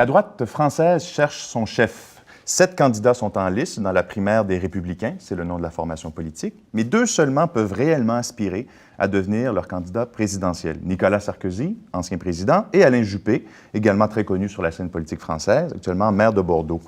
La droite française cherche son chef. 7 candidats sont en liste dans la primaire des Républicains, c'est le nom de la formation politique, mais 2 seulement peuvent réellement aspirer à devenir leur candidat présidentiel. Nicolas Sarkozy, ancien président, et Alain Juppé, également très connu sur la scène politique française, actuellement maire de Bordeaux.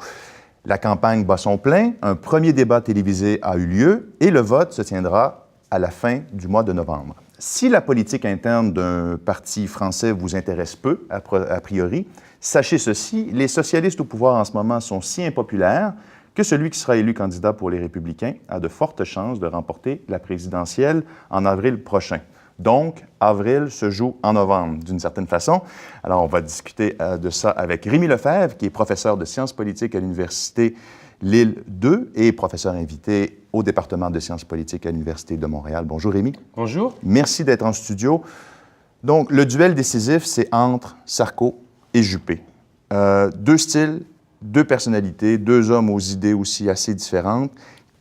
La campagne bat son plein, un premier débat télévisé a eu lieu et le vote se tiendra à la fin du mois de novembre. Si la politique interne d'un parti français vous intéresse peu, a priori, sachez ceci, les socialistes au pouvoir en ce moment sont si impopulaires que celui qui sera élu candidat pour les Républicains a de fortes chances de remporter la présidentielle en avril prochain. Donc, avril se joue en novembre, d'une certaine façon. Alors, on va discuter de ça avec Rémi Lefebvre, qui est professeur de sciences politiques à l'Université Lille 2 et professeur invité au département de sciences politiques à l'Université de Montréal. Bonjour, Rémi. Bonjour. Merci d'être en studio. Donc, le duel décisif, c'est entre Sarko et Juppé. 2 styles, 2 personnalités, 2 hommes aux idées aussi assez différentes.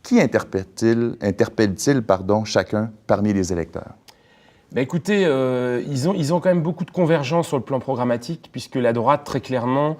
Qui interpelle-t-il, chacun parmi les électeurs? Ben écoutez, ils ont quand même beaucoup de convergences sur le plan programmatique, puisque la droite, très clairement,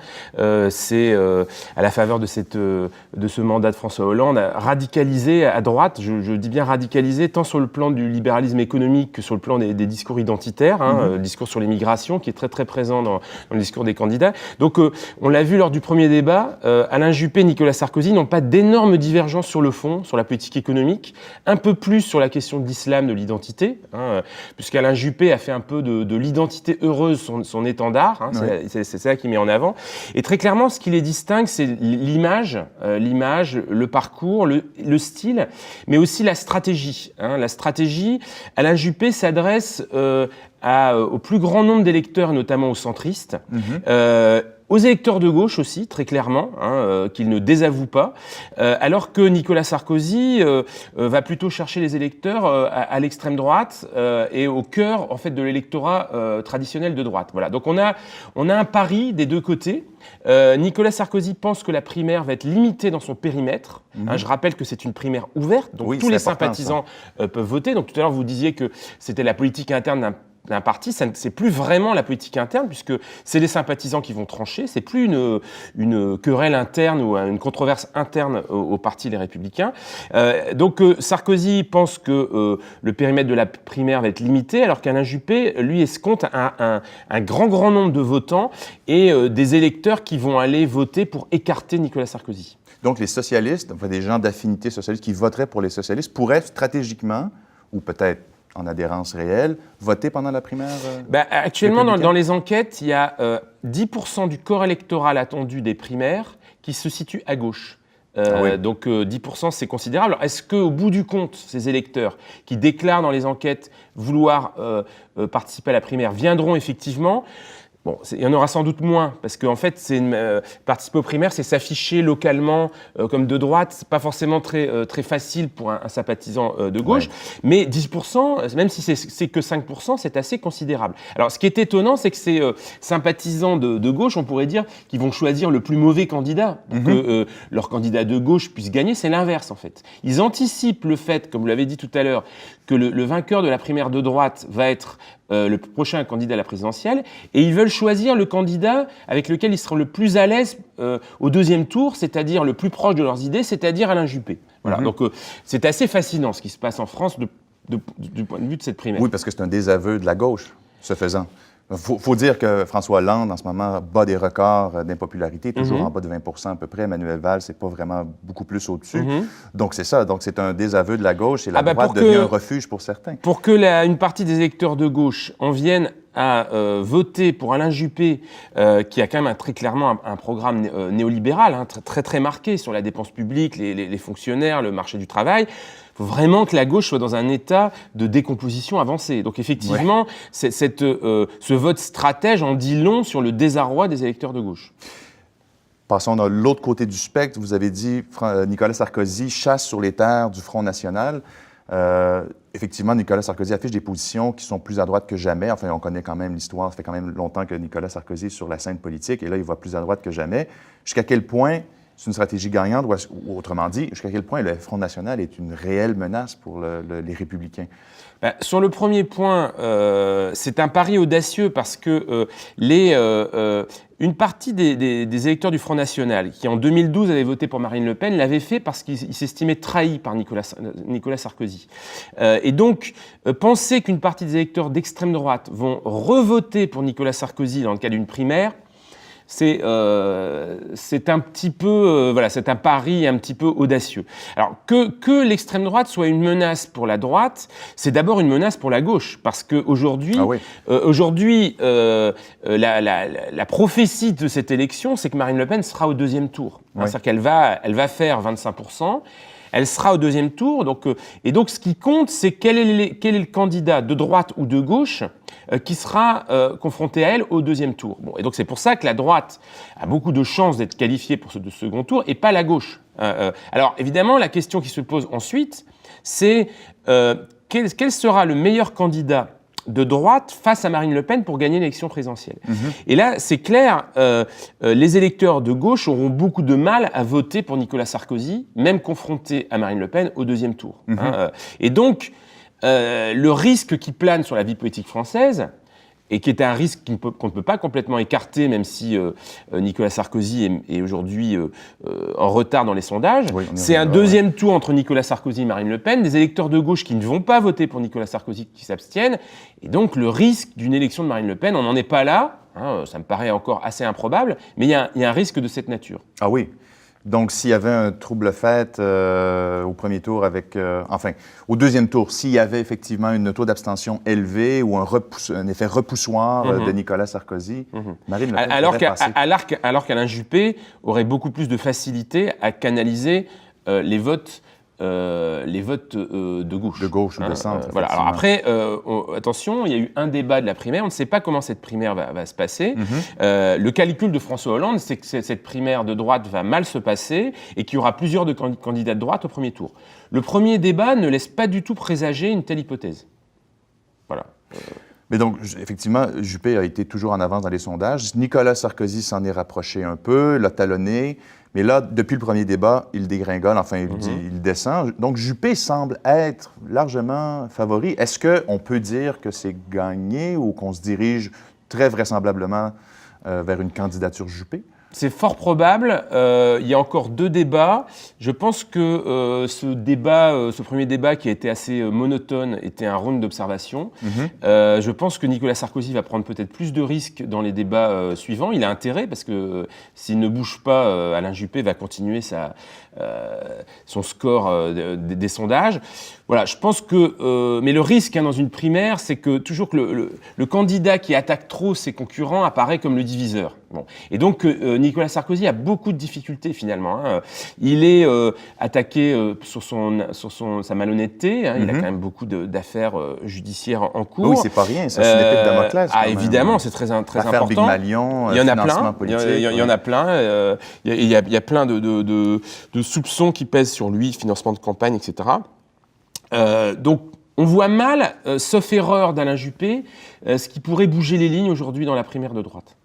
c'est à la faveur de ce mandat de François Hollande, a radicalisé à droite, je dis bien radicalisé, tant sur le plan du libéralisme économique que sur le plan des discours identitaires, le discours sur l'immigration, qui est très très présent dans le discours des candidats. Donc on l'a vu lors du premier débat, Alain Juppé et Nicolas Sarkozy n'ont pas d'énormes divergences sur le fond, sur la politique économique, un peu plus sur la question de l'islam, de l'identité, puisqu'Alain Juppé a fait un peu de l'identité heureuse son étendard, c'est ça qu'il met en avant. Et très clairement, ce qui les distingue, c'est l'image, le parcours, le style, mais aussi la stratégie. La stratégie, Alain Juppé s'adresse au plus grand nombre d'électeurs, notamment aux centristes, aux électeurs de gauche aussi, très clairement, qu'ils ne désavouent pas, alors que Nicolas Sarkozy va plutôt chercher les électeurs à l'extrême droite et au cœur en fait de l'électorat traditionnel de droite. Voilà. Donc on a un pari des deux côtés. Nicolas Sarkozy pense que la primaire va être limitée dans son périmètre. Je rappelle que c'est une primaire ouverte, donc tous les sympathisants peuvent voter. Donc tout à l'heure vous disiez que c'était la politique interne d'un parti, c'est plus vraiment la politique interne, puisque c'est les sympathisants qui vont trancher, c'est plus une querelle interne ou une controverse interne au parti Les Républicains. Donc Sarkozy pense que le périmètre de la primaire va être limité, alors qu'Alain Juppé, lui, escompte un grand nombre de votants et des électeurs qui vont aller voter pour écarter Nicolas Sarkozy. Donc les socialistes, enfin des gens d'affinité socialiste qui voteraient pour les socialistes, pourraient stratégiquement, ou peut-être en adhérence réelle, voter pendant la primaire? Actuellement, dans les enquêtes, il y a 10% du corps électoral attendu des primaires qui se situe à gauche. Donc 10%, c'est considérable. Alors, est-ce qu'au bout du compte, ces électeurs qui déclarent dans les enquêtes vouloir participer à la primaire viendront effectivement? Bon, il y en aura sans doute moins, parce qu'en fait, participer aux primaires, c'est s'afficher localement comme de droite. C'est pas forcément très facile pour un sympathisant de gauche. Mais 10%, même si c'est que 5%, c'est assez considérable. Alors, ce qui est étonnant, c'est que ces sympathisants de gauche, on pourrait dire, qu'ils vont choisir le plus mauvais candidat pour que leur candidat de gauche puisse gagner. C'est l'inverse, en fait. Ils anticipent le fait, comme vous l'avez dit tout à l'heure, que le vainqueur de la primaire de droite va être le prochain candidat à la présidentielle, et ils veulent choisir le candidat avec lequel ils seront le plus à l'aise au deuxième tour, c'est-à-dire le plus proche de leurs idées, c'est-à-dire Alain Juppé. Voilà. Donc c'est assez fascinant ce qui se passe en France du point de vue de cette primaire. Oui, parce que c'est un désaveu de la gauche, ce faisant. Faut dire que François Hollande, en ce moment, bat des records d'impopularité, toujours en bas de 20% à peu près. Manuel Valls, c'est pas vraiment beaucoup plus au-dessus. Donc, c'est ça. Donc, c'est un désaveu de la gauche et la droite devient un refuge pour certains. Pour que une partie des électeurs de gauche en viennent à voter pour Alain Juppé, qui a quand même très clairement un programme néolibéral, très marqué sur la dépense publique, les fonctionnaires, le marché du travail. Il faut vraiment que la gauche soit dans un état de décomposition avancé. Donc effectivement, ce vote stratège en dit long sur le désarroi des électeurs de gauche. Passons de l'autre côté du spectre. Vous avez dit Nicolas Sarkozy chasse sur les terres du Front national. Effectivement, Nicolas Sarkozy affiche des positions qui sont plus à droite que jamais. Enfin, on connaît quand même l'histoire. Ça fait quand même longtemps que Nicolas Sarkozy est sur la scène politique. Et là, il va plus à droite que jamais. Jusqu'à quel point c'est une stratégie gagnante, ou autrement dit, jusqu'à quel point le Front national est une réelle menace pour les républicains? Ben, sur le premier point, c'est un pari audacieux parce que une partie des électeurs du Front national qui, en 2012, avaient voté pour Marine Le Pen, l'avaient fait parce qu'ils s'estimaient trahis par Nicolas Sarkozy. Et donc, penser qu'une partie des électeurs d'extrême droite vont revoter pour Nicolas Sarkozy dans le cadre d'une primaire, c'est un petit peu, voilà, c'est un pari un petit peu audacieux. Alors que l'extrême droite soit une menace pour la droite, c'est d'abord une menace pour la gauche, parce qu'aujourd'hui, la prophétie de cette élection, c'est que Marine Le Pen sera au deuxième tour. Oui. C'est-à-dire qu'elle va faire 25%. Elle sera au deuxième tour. Et donc, ce qui compte, c'est quel est le candidat de droite ou de gauche qui sera confronté à elle au deuxième tour. Bon, et donc, c'est pour ça que la droite a beaucoup de chances d'être qualifiée pour ce second tour et pas la gauche. Alors, évidemment, la question qui se pose ensuite, c'est quel sera le meilleur candidat de droite face à Marine Le Pen pour gagner l'élection présidentielle. Et là, c'est clair, les électeurs de gauche auront beaucoup de mal à voter pour Nicolas Sarkozy, même confrontés à Marine Le Pen au deuxième tour. Et donc, le risque qui plane sur la vie politique française, et qui est un risque qu'on ne peut pas complètement écarter, même si Nicolas Sarkozy est aujourd'hui en retard dans les sondages. Oui, c'est un deuxième tour entre Nicolas Sarkozy et Marine Le Pen, des électeurs de gauche qui ne vont pas voter pour Nicolas Sarkozy, qui s'abstiennent. Et donc le risque d'une élection de Marine Le Pen, on n'en est pas là, ça me paraît encore assez improbable, mais il y a un risque de cette nature. Ah oui. Donc, s'il y avait un trouble fait au premier tour au deuxième tour, s'il y avait effectivement un taux d'abstention élevé ou un effet repoussoir de Nicolas Sarkozy, Marine Le Pen pourrait passer. Alors qu'Alain Juppé aurait beaucoup plus de facilité à canaliser les votes de gauche. De gauche ou de centre. Voilà. Alors après, attention, il y a eu un débat de la primaire. On ne sait pas comment cette primaire va se passer. Le calcul de François Hollande, c'est que cette primaire de droite va mal se passer et qu'il y aura plusieurs candidats de droite au premier tour. Le premier débat ne laisse pas du tout présager une telle hypothèse. Voilà. Mais donc, effectivement, Juppé a été toujours en avance dans les sondages. Nicolas Sarkozy s'en est rapproché un peu, l'a talonné. Mais là, depuis le premier débat, il dégringole, il descend. Donc, Juppé semble être largement favori. Est-ce qu'on peut dire que c'est gagné ou qu'on se dirige très vraisemblablement vers une candidature Juppé? C'est fort probable. Il y a encore 2 débats. Je pense que ce premier débat, qui a été assez monotone, était un round d'observation. Je pense que Nicolas Sarkozy va prendre peut-être plus de risques dans les débats suivants. Il a intérêt, parce que s'il ne bouge pas, Alain Juppé va continuer son score des sondages. Voilà, je pense que... mais le risque dans une primaire, c'est que toujours que le candidat qui attaque trop ses concurrents apparaît comme le diviseur. Bon. Et donc, Nicolas Sarkozy a beaucoup de difficultés, finalement. Il est attaqué sur sa malhonnêteté. Il a quand même beaucoup d'affaires judiciaires en cours. Oui, c'est pas rien, ça, c'est une épée de Damoclès. Évidemment, c'est très important. Affaire Big Malion, il y en a financement plein. politique. Il y en a plein. Il y a plein de soupçons qui pèsent sur lui, financement de campagne, etc. Donc, on voit mal, sauf erreur d'Alain Juppé, ce qui pourrait bouger les lignes aujourd'hui dans la primaire de droite.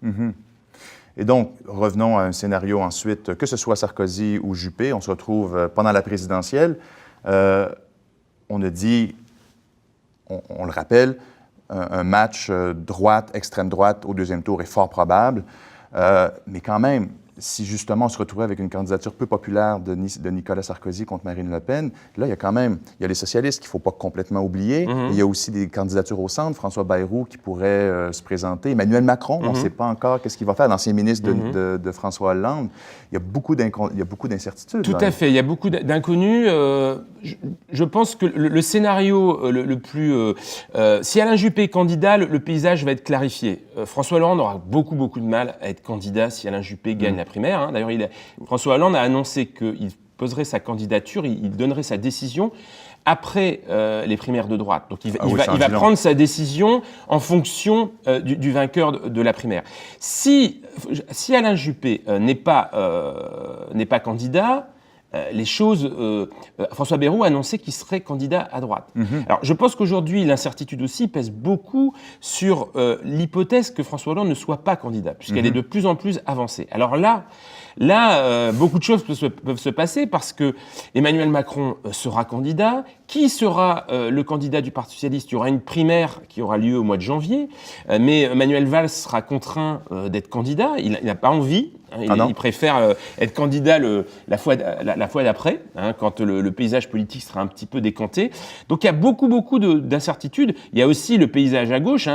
Et donc, revenons à un scénario ensuite, que ce soit Sarkozy ou Juppé, on se retrouve pendant la présidentielle. On a dit, on le rappelle, un match droite, extrême droite au deuxième tour est fort probable. Mais quand même, si justement on se retrouvait avec une candidature peu populaire de Nicolas Sarkozy contre Marine Le Pen, là, il y a les socialistes qu'il ne faut pas complètement oublier. Il y a aussi des candidatures au centre, François Bayrou qui pourrait se présenter, Emmanuel Macron, on ne sait pas encore qu'est-ce qu'il va faire, l'ancien ministre de François Hollande. Il y a beaucoup d'incertitudes. Tout à fait, il y a beaucoup d'inconnus. Je pense que le scénario le plus... si Alain Juppé est candidat, le paysage va être clarifié. François Hollande aura beaucoup de mal à être candidat si Alain Juppé gagne la primaire. D'ailleurs, François Hollande a annoncé qu'il poserait sa candidature, il donnerait sa décision après les primaires de droite. Donc, il va prendre sa décision en fonction du vainqueur de la primaire. Si Alain Juppé n'est pas candidat, les choses, François Bayrou a annoncé qu'il serait candidat à droite. Alors, je pense qu'aujourd'hui, l'incertitude aussi pèse beaucoup sur l'hypothèse que François Hollande ne soit pas candidat, puisqu'elle est de plus en plus avancée. Alors là, beaucoup de choses peuvent se passer parce que Emmanuel Macron sera candidat. Qui sera le candidat du Parti socialiste? Il y aura une primaire qui aura lieu au mois de janvier, mais Manuel Valls sera contraint d'être candidat. Il n'a pas envie. Il préfère être candidat la fois d'après, quand le paysage politique sera un petit peu décanté. Donc il y a beaucoup d'incertitudes. Il y a aussi le paysage à gauche.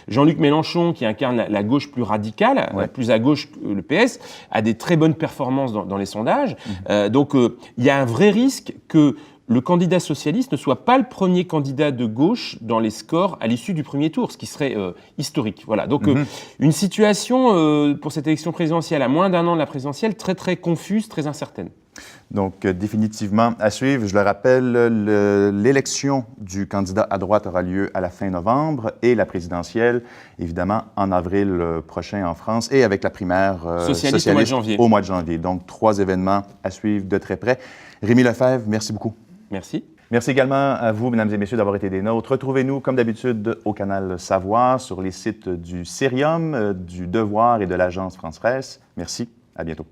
Jean-Luc Mélenchon, qui incarne la gauche plus radicale, plus à gauche que le PS, a des très bonnes performances dans les sondages. Donc il y a un vrai risque que le candidat socialiste ne soit pas le premier candidat de gauche dans les scores à l'issue du premier tour, ce qui serait historique. Voilà. Donc, une situation pour cette élection présidentielle, à moins d'1 an de la présidentielle, très confuse, très incertaine. Donc, définitivement à suivre. Je le rappelle, l'élection du candidat à droite aura lieu à la fin novembre et la présidentielle, évidemment, en avril prochain en France et avec la primaire socialiste au mois de janvier. Donc, 3 événements à suivre de très près. Rémi Lefebvre, merci beaucoup. Merci. Merci également à vous, mesdames et messieurs, d'avoir été des nôtres. Retrouvez-nous, comme d'habitude, au canal Savoir, sur les sites du Cerium, du Devoir et de l'Agence France-Presse. Merci, à bientôt.